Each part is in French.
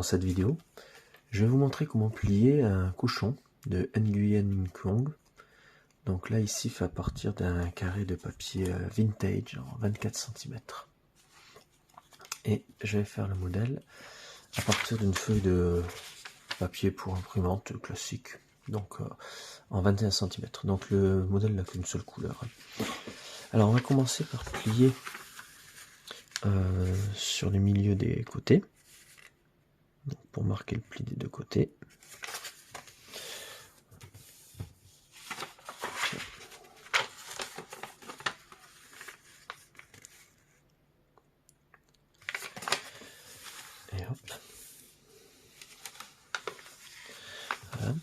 cette vidéo, je vais vous montrer comment plier un cochon de Nguyen Kong. Donc là ici fait à partir d'un carré de papier vintage en 24 cm. Et je vais faire le modèle à partir d'une feuille de papier pour imprimante classique, donc en 21 cm. Donc le modèle n'a qu'une seule couleur. Alors on va commencer par plier sur les milieux des côtés, donc pour marquer le pli des deux côtés. Et hop. Voilà.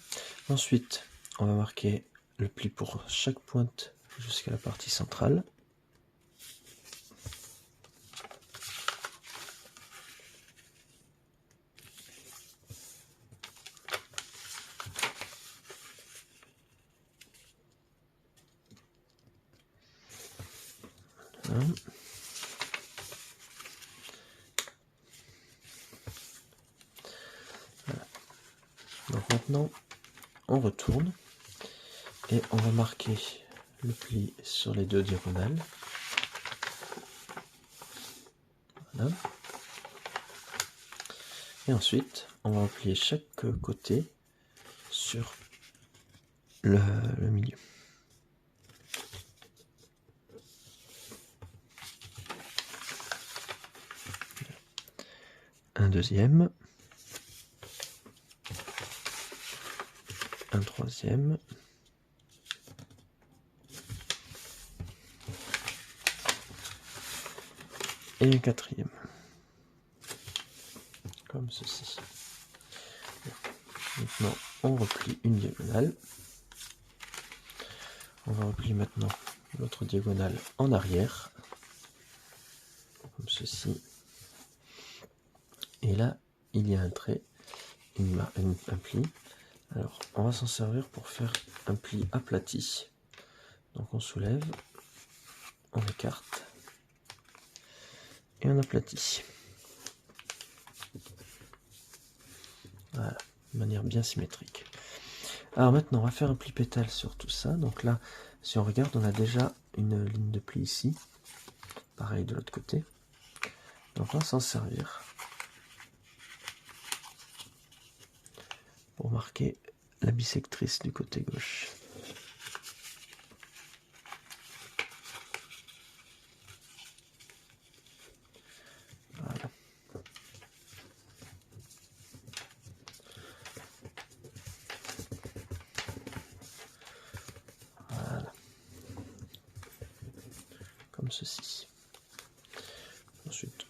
Ensuite, on va marquer le pli pour chaque pointe jusqu'à la partie centrale. Voilà. Voilà. Donc maintenant, on retourne et on va marquer le pli sur les deux diagonales. Voilà. Et ensuite, on va plier chaque côté sur le milieu. Un deuxième, un troisième, et un quatrième, comme ceci. Maintenant, on replie une diagonale. On va replier maintenant l'autre diagonale en arrière, comme ceci. Et là, il y a un trait, un pli. Alors, on va s'en servir pour faire un pli aplati. Donc, on soulève, on écarte et on aplatit. Voilà, de manière bien symétrique. Alors maintenant, on va faire un pli pétale sur tout ça. Donc là, si on regarde, on a déjà une ligne de pli ici. Pareil de l'autre côté. Donc on va s'en servir pour marquer la bisectrice du côté gauche. Voilà. Voilà. Comme ceci. Ensuite,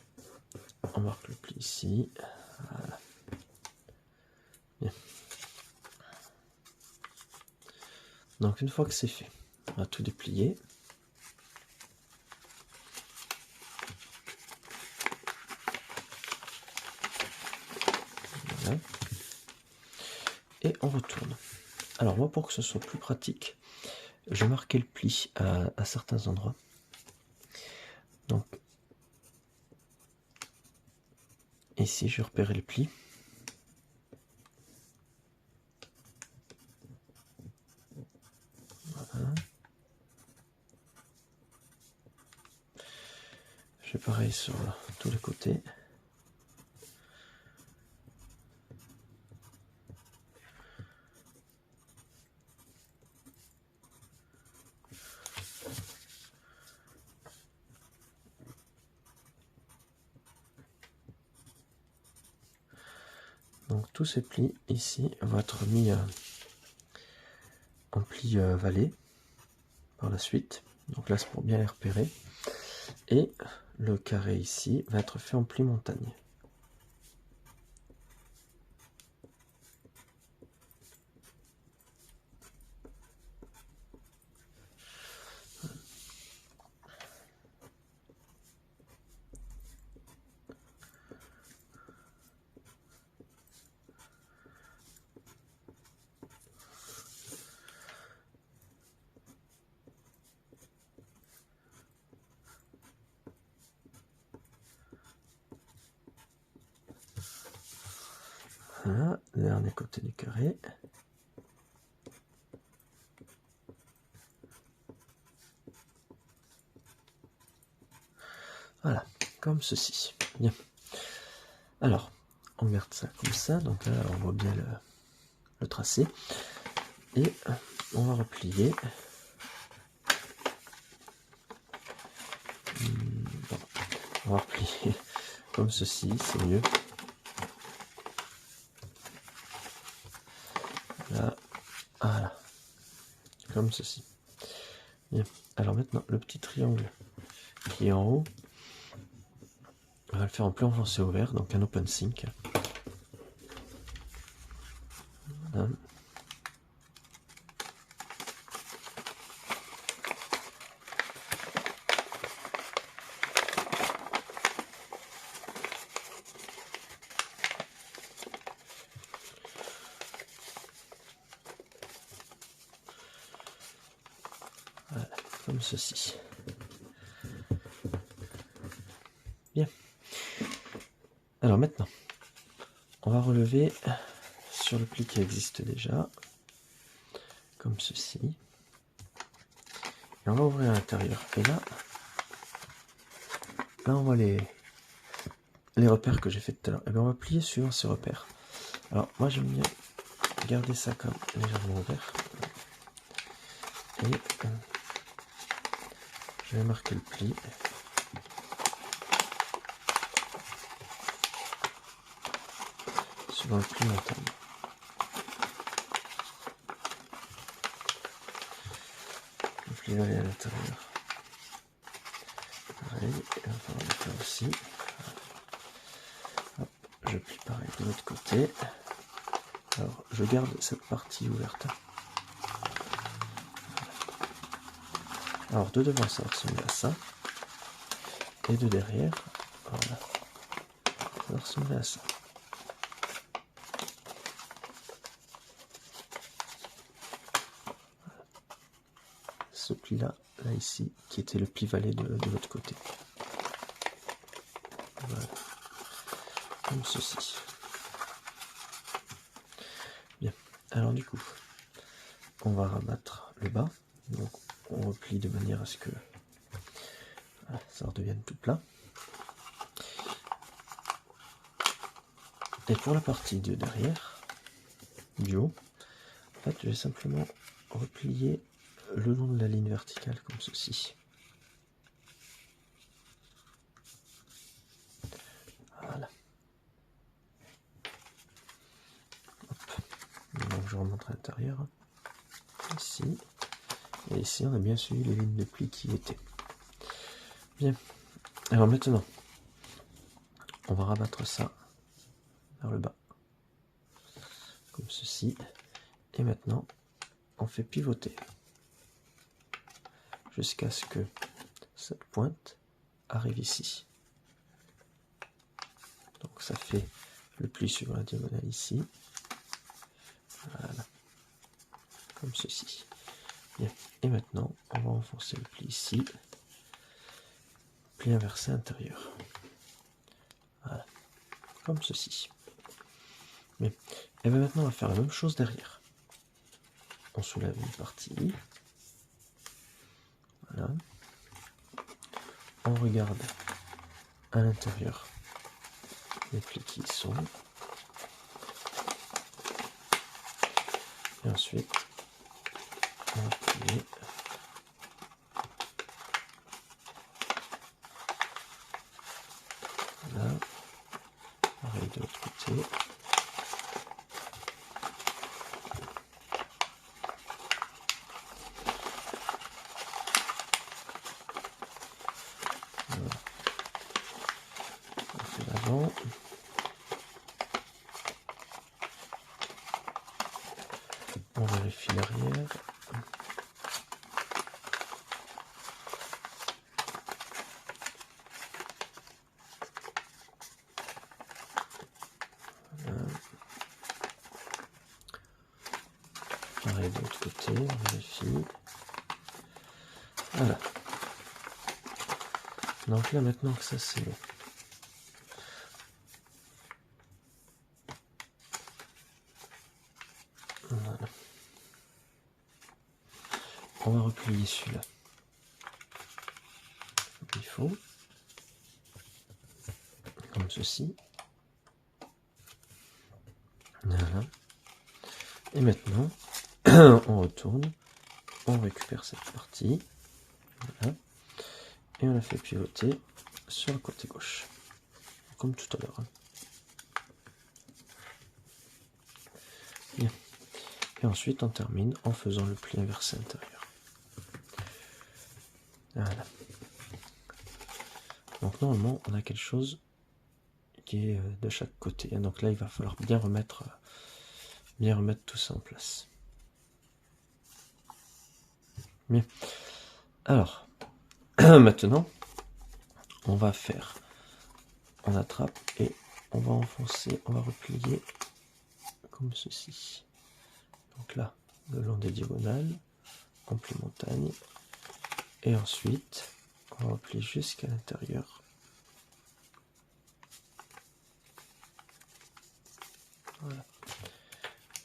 on marque le pli ici. Voilà. Bien. Donc une fois que c'est fait, on va tout déplier. Voilà. Et on retourne. Alors moi, pour que ce soit plus pratique, je vais marquer le pli à certains endroits. Donc ici, je vais repérer le pli. Voilà. Je fais pareil sur tous les côtés. Donc tous ces plis ici vont être mis en pli valet par la suite. Donc là c'est pour bien les repérer. Et le carré ici va être fait en pli montagne. Voilà, le dernier côté du carré. Voilà, comme ceci. Bien. Alors, on garde ça comme ça. Donc là, on voit bien le tracé. Et on va replier. Bon, on va replier comme ceci, c'est mieux. Là, voilà. Comme ceci. Bien. Alors maintenant, le petit triangle qui est en haut, on va le faire en plan foncé ouvert, donc un open sync. Voilà. Voilà, comme ceci. Bien. Alors maintenant, on va relever sur le pli qui existe déjà, comme ceci. Et on va ouvrir à l'intérieur. Et là on voit les repères que j'ai fait tout à l'heure. Et bien on va plier suivant ces repères. Alors moi j'aime bien garder ça comme légèrement ouvert. Et je vais marquer le pli. Suivant le pli montagne. Le pli va aller à l'intérieur. Pareil, et on va falloir le faire aussi. Hop, je plie pareil de l'autre côté. Alors je garde cette partie ouverte. Alors de devant ça ressemble à ça. Et de derrière, voilà, ça ressemble à ça. Ce pli là ici, qui était le pli valet de l'autre côté. Voilà, comme ceci. Bien, alors du coup, on va rabattre le bas. Donc on replie de manière à ce que voilà, ça redevienne tout plat. Et pour la partie de derrière, du haut, en fait, je vais simplement replier le long de la ligne verticale comme ceci. Voilà. Hop. Donc je remonte à l'intérieur. Ici. Et ici, on a bien suivi les lignes de pli qui étaient. Bien. Alors maintenant, on va rabattre ça vers le bas. Comme ceci. Et maintenant, on fait pivoter. Jusqu'à ce que cette pointe arrive ici. Donc ça fait le pli sur la diagonale ici. Voilà. Comme ceci. Bien. Et maintenant, on va enfoncer le pli ici. Pli inversé intérieur. Voilà. Comme ceci. Bien. Et bien maintenant, on va faire la même chose derrière. On soulève une partie. Voilà. On regarde à l'intérieur les plis qui y sont. Et ensuite, on va plier. Voilà. Pareil de l'autre côté. Voilà. On fait l'avant. On vérifie l'arrière. Voilà. Pareil de l'autre côté, on vérifie. Voilà. Donc là maintenant que ça c'est bon. on va replier celui-là comme il faut, comme ceci. Voilà. Et maintenant, on retourne, on récupère cette partie, voilà, et on la fait pivoter sur le côté gauche, comme tout à l'heure. Bien. Et ensuite, on termine en faisant le pli inversé intérieur. Voilà. Donc normalement, on a quelque chose qui est de chaque côté. Donc là, il va falloir bien remettre tout ça en place. Bien. Alors, maintenant, on va faire, on attrape et on va enfoncer, on va replier comme ceci. Donc là, le long des diagonales, en pli montagne, et ensuite, on va replier jusqu'à l'intérieur. Voilà,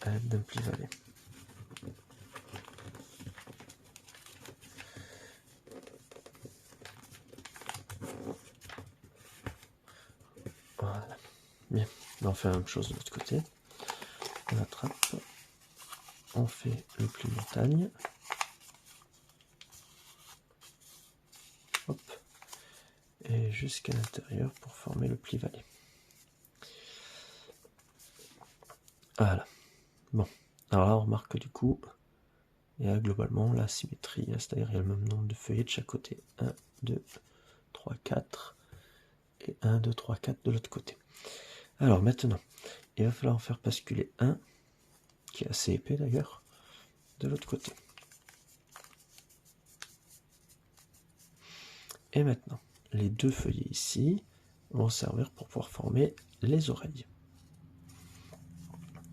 à l'aide d'un pli valet. Voilà, bien. On fait la même chose de l'autre côté. On attrape, on fait le pli montagne. Hop, et jusqu'à l'intérieur pour former le pli valet. Voilà. Bon, alors là on remarque que du coup, il y a globalement la symétrie, c'est-à-dire il y a le même nombre de feuillets de chaque côté. 1, 2, 3, 4, et 1, 2, 3, 4 de l'autre côté. Alors maintenant, il va falloir en faire basculer un, qui est assez épais d'ailleurs, de l'autre côté. Et maintenant, les deux feuillets ici vont servir pour pouvoir former les oreilles.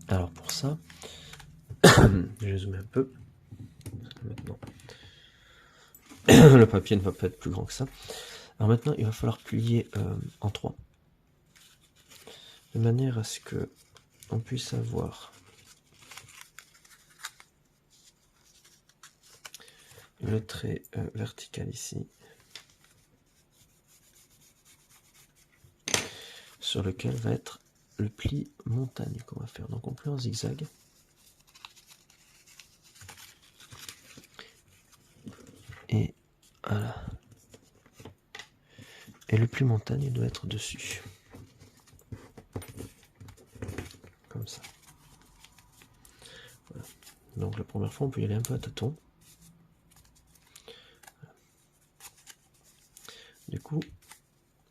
Alors pour ça, je vais zoomer un peu. Maintenant, le papier ne va pas être plus grand que ça. Alors maintenant, il va falloir plier en 3. De manière à ce que on puisse avoir le trait vertical ici, sur lequel va être le pli montagne qu'on va faire. Donc on plie en zigzag. Et voilà. Et le pli montagne doit être dessus. Comme ça. Voilà. Donc la première fois, on peut y aller un peu à tâtons. Voilà. Du coup,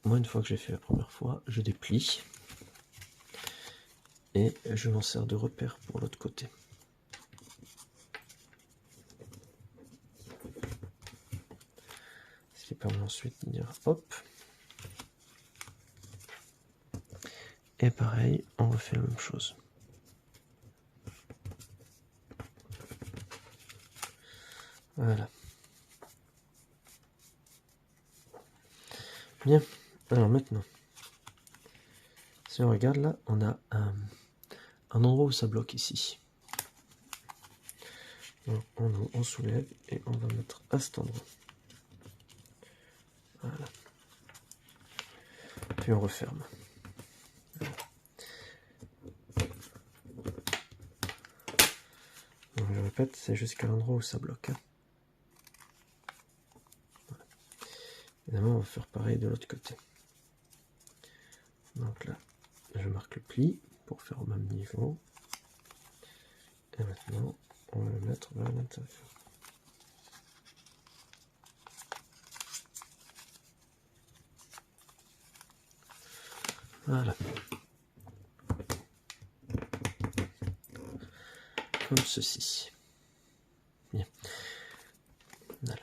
moi, une fois que j'ai fait la première fois, je déplie. Et je m'en sers de repère pour l'autre côté. Ce qui permet ensuite de dire hop. Et pareil, on refait la même chose. Voilà. Bien. Alors maintenant, si on regarde là, on a un endroit où ça bloque ici. Donc on soulève et on va mettre à cet endroit. Voilà. Puis on referme. Voilà. Donc je répète, c'est jusqu'à l'endroit où ça bloque. Voilà. Évidemment, on va faire pareil de l'autre côté. Donc là, je marque le pli pour faire au même niveau. Et maintenant, on va le mettre vers l'intérieur. Voilà. Comme ceci. Bien. Voilà.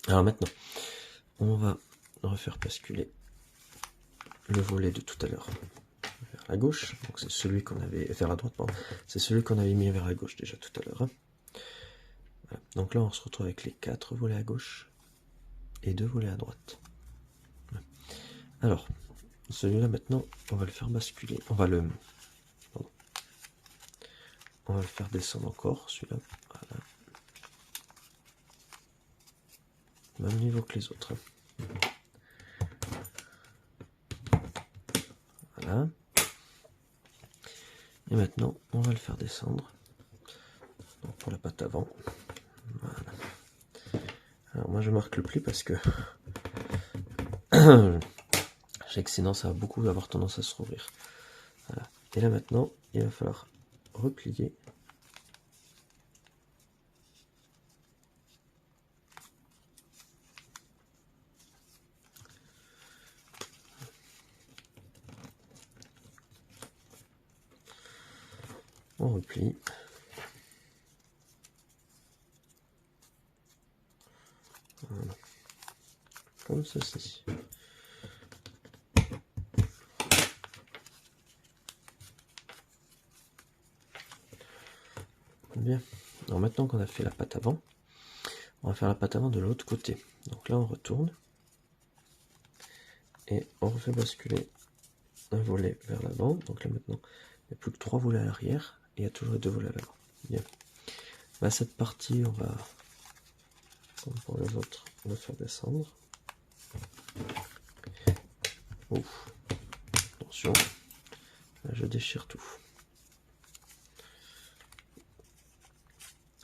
Alors maintenant, on va refaire basculer le volet de tout à l'heure vers la gauche. Donc c'est celui qu'on avait vers la droite, pardon. C'est celui qu'on avait mis vers la gauche déjà tout à l'heure. Hein. Voilà. Donc là, on se retrouve avec les 4 volets à gauche et 2 volets à droite. Voilà. Alors, celui-là maintenant, on va le faire basculer. On va le faire descendre encore, celui-là. Même niveau que les autres. Voilà. Et maintenant, on va le faire descendre. Donc pour la patte avant. Voilà. Alors moi je marque le pli parce que je sais que sinon ça va beaucoup avoir tendance à se rouvrir. Voilà. Et là maintenant, il va falloir replier. On replie. Voilà. Comme ceci. Bien. Alors maintenant qu'on a fait la patte avant, on va faire la patte avant de l'autre côté. Donc là on retourne et on refait basculer un volet vers l'avant. Donc là maintenant il n'y a plus que 3 volets à l'arrière et il y a toujours 2 volets à l'avant. Bien. Bah, cette partie on va, comme pour les autres, le faire descendre. Ouf. Attention, là je déchire tout.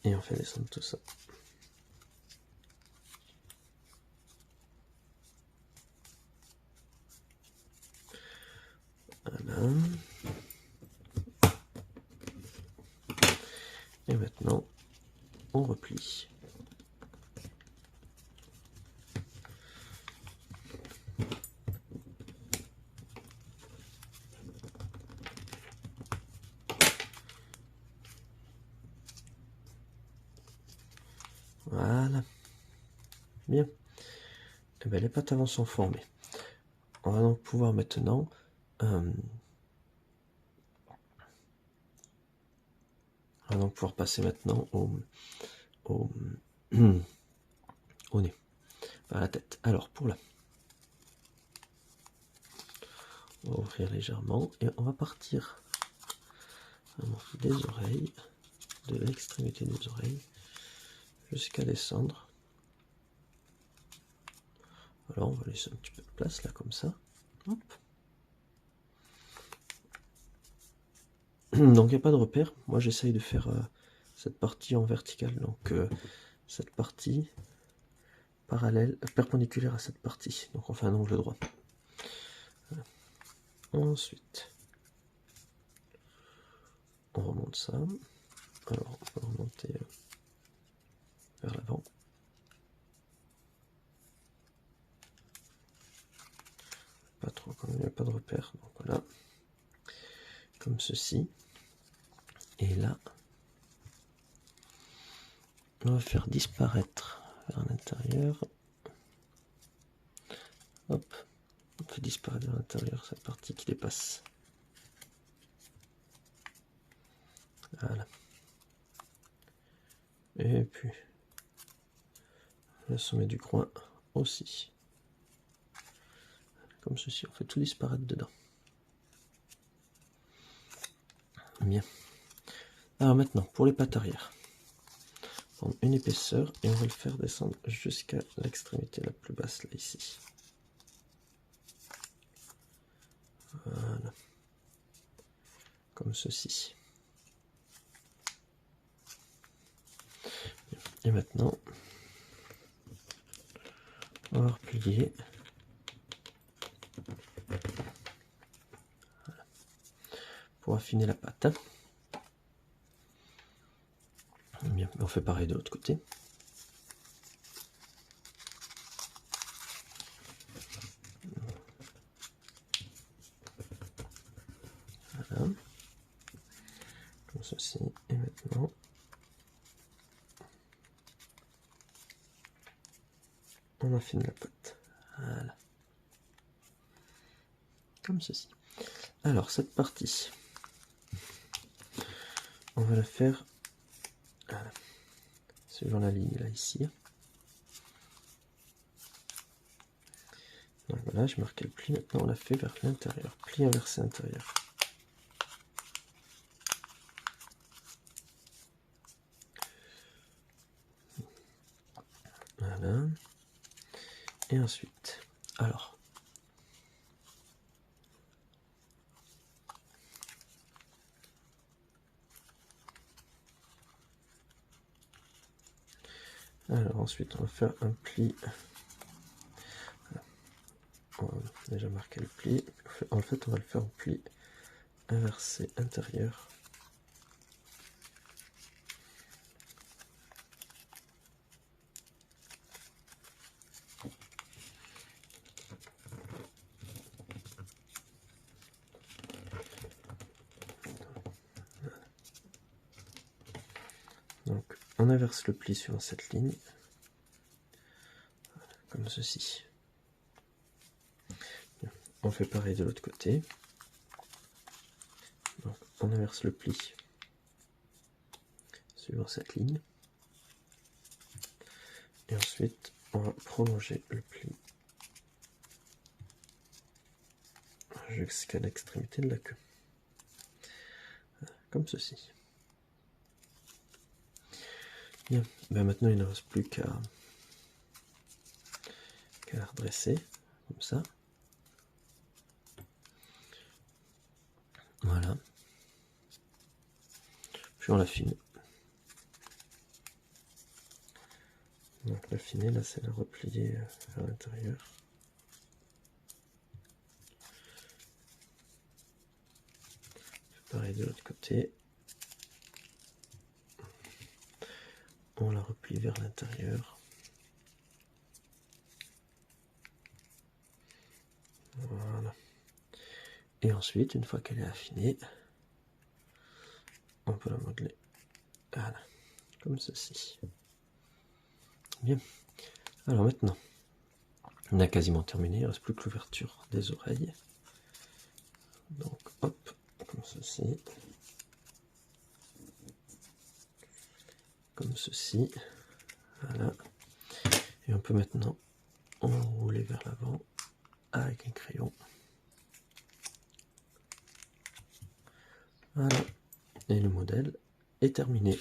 Et on fait descendre tout ça. Voilà. Et maintenant, on replie. Voilà. Bien. Et bien, les pattes avant sont formées. On va donc pouvoir maintenant on va donc pouvoir passer maintenant au nez, à la tête. Alors pour là, on va ouvrir légèrement et on va partir des oreilles, de l'extrémité des oreilles, jusqu'à descendre. Alors on va laisser un petit peu de place là comme ça. Hop. Donc il n'y a pas de repère. Moi j'essaye de faire cette partie en verticale, donc cette partie parallèle, perpendiculaire à cette partie. Donc on fait un angle droit. Voilà. Ensuite, on remonte ça. Alors on peut remonter vers l'avant. Pas trop, quand il n'y a pas de repère. Donc voilà, comme ceci. Et là, on va faire disparaître vers l'intérieur. Hop, on fait disparaître vers l'intérieur cette partie qui dépasse. Voilà. Et puis, le sommet du coin aussi. Comme ceci, on fait tout disparaître dedans. Bien. Alors maintenant, pour les pattes arrière, prendre une épaisseur et on va le faire descendre jusqu'à l'extrémité la plus basse, là, ici. Voilà. Comme ceci. Et maintenant, on va replier. Voilà. Pour affiner la pâte. Bien, on fait pareil de l'autre côté. Voilà. Comme ceci. Et maintenant, on affine la pâte. Voilà. Comme ceci. Alors, cette partie, on va la faire voilà, suivant la ligne là, ici. Donc voilà, je marquais le pli, maintenant on l'a fait vers l'intérieur. Pli inversé intérieur. Voilà. Et ensuite, alors, ensuite on va faire un pli. On va déjà marquer le pli. En fait, on va le faire en pli inversé intérieur. Donc, on inverse le pli suivant cette ligne, comme ceci. On fait pareil de l'autre côté. Donc, on inverse le pli suivant cette ligne. Et ensuite, on va prolonger le pli jusqu'à l'extrémité de la queue. Comme ceci. Bien, ben maintenant il ne reste plus qu'à la redresser, comme ça. Voilà. Puis on l'affine. Donc l'affiner, là c'est la replier vers l'intérieur. Pareil de l'autre côté. On la replie vers l'intérieur. Voilà. Et ensuite, une fois qu'elle est affinée, on peut la modeler. Voilà. Comme ceci. Bien. Alors maintenant, on a quasiment terminé. Il ne reste plus que l'ouverture des oreilles. Donc, hop, comme ceci. Comme ceci. Voilà. Et on peut maintenant enrouler vers l'avant avec un crayon. Voilà. Et le modèle est terminé.